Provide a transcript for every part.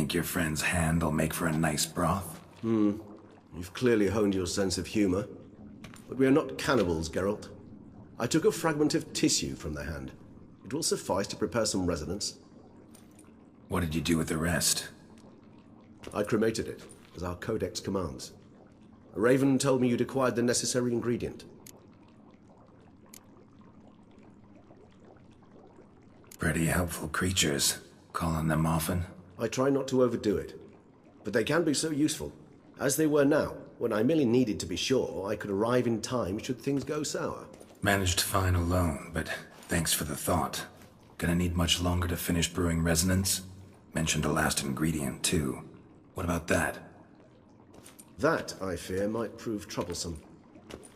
Think your friend's hand will make for a nice broth? You've clearly honed your sense of humor. But we are not cannibals, Geralt. I took a fragment of tissue from the hand. It will suffice to prepare some resonance. What did you do with the rest? I cremated it, as our codex commands. A raven told me you'd acquired the necessary ingredient. Pretty helpful creatures. Call on them often? I try not to overdo it. But they can be so useful. As they were now, when I merely needed to be sure I could arrive in time should things go sour. Managed fine alone, but thanks for the thought. Gonna need much longer to finish brewing resonance? Mentioned a last ingredient, too. What about that? That, I fear, might prove troublesome.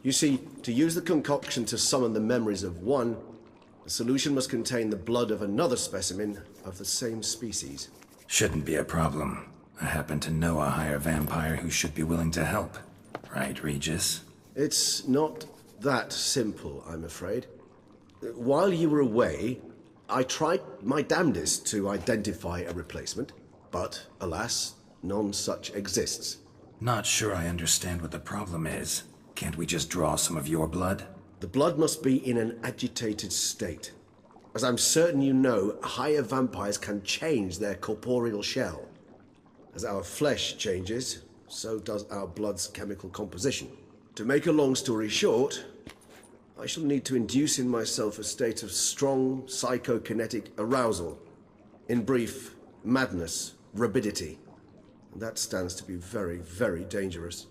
You see, to use the concoction to summon the memories of one, the solution must contain the blood of another specimen of the same species. Shouldn't be a problem. I happen to know a higher vampire who should be willing to help. Right, Regis? It's not that simple, I'm afraid. While you were away, I tried my damnedest to identify a replacement, but alas, none such exists. Not sure I understand what the problem is. Can't we just draw some of your blood? The blood must be in an agitated state. As I'm certain you know, higher vampires can change their corporeal shell. As our flesh changes, so does our blood's chemical composition. To make a long story short, I shall need to induce in myself a state of strong psychokinetic arousal. In brief, madness, rabidity. And that stands to be very, very dangerous.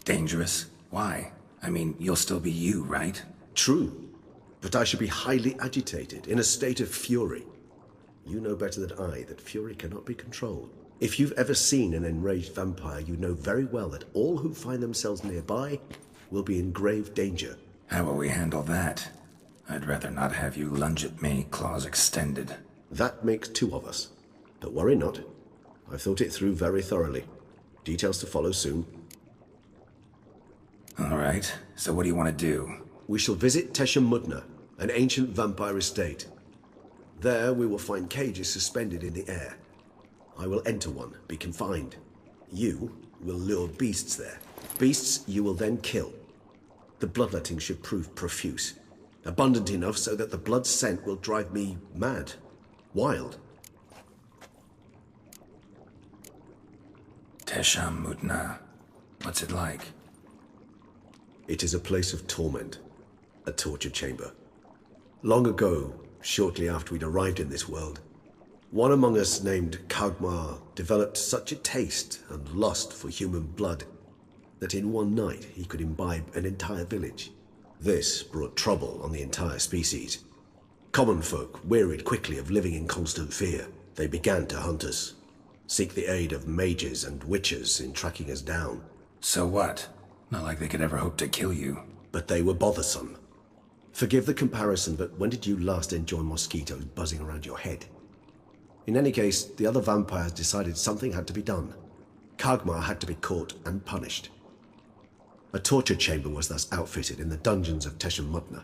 Dangerous? Why? I mean, you'll still be you, right? True, but I should be highly agitated, in a state of fury. You know better than I that fury cannot be controlled. If you've ever seen an enraged vampire, you know very well that all who find themselves nearby will be in grave danger. How will we handle that? I'd rather not have you lunge at me, claws extended. That makes two of us. But worry not. I've thought it through very thoroughly. Details to follow soon. All right, so what do you want to do? We shall visit Tesha Mudna, an ancient vampire estate. There we will find cages suspended in the air. I will enter one, be confined. You will lure beasts there. Beasts you will then kill. The bloodletting should prove profuse. Abundant enough so that the blood scent will drive me mad. Wild. Tesha Mudna. What's it like? It is a place of torment. A torture chamber. Long ago, shortly after we'd arrived in this world, one among us named Kagmar developed such a taste and lust for human blood that in one night he could imbibe an entire village. This brought trouble on the entire species. Common folk wearied quickly of living in constant fear. They began to hunt us, seek the aid of mages and witches in tracking us down. So what? Not like they could ever hope to kill you. But they were bothersome. Forgive the comparison, but when did you last enjoy mosquitoes buzzing around your head? In any case, the other vampires decided something had to be done. Kagmar had to be caught and punished. A torture chamber was thus outfitted in the dungeons of Tesha Mudna.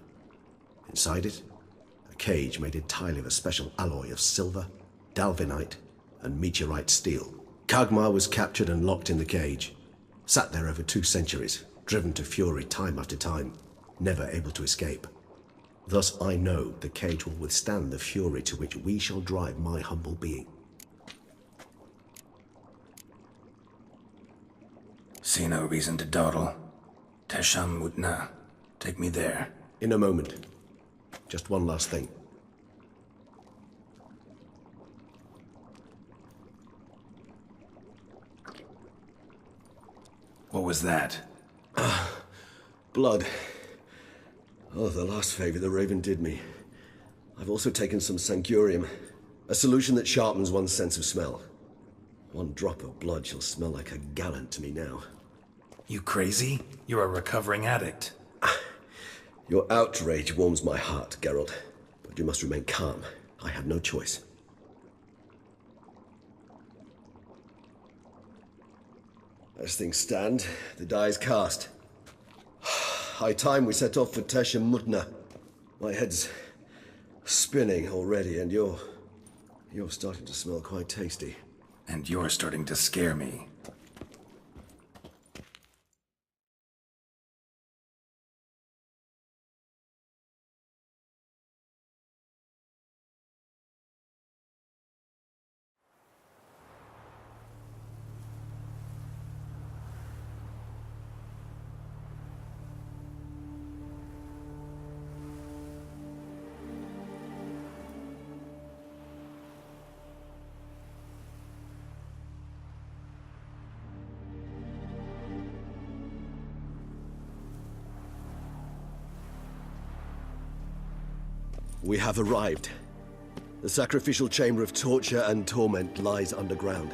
Inside it, a cage made entirely of a special alloy of silver, dalvinite, and meteorite steel. Kagmar was captured and locked in the cage. Sat there over 2 centuries, driven to fury time after time, never able to escape. Thus I know the cage will withstand the fury to which we shall drive my humble being. See no reason to dawdle. Tesha Mudna. Take me there. In a moment. Just one last thing. What was that? Blood. Oh, the last favor the Raven did me. I've also taken some Sancurium, a solution that sharpens one's sense of smell. One drop of blood shall smell like a gallon to me now. You crazy? You're a recovering addict. Your outrage warms my heart, Geralt. But you must remain calm. I have no choice. As things stand, the die is cast. High time we set off for Tesha Mudna. My head's spinning already, and you're You're starting to smell quite tasty. And you're starting to scare me. We have arrived. The sacrificial chamber of torture and torment lies underground.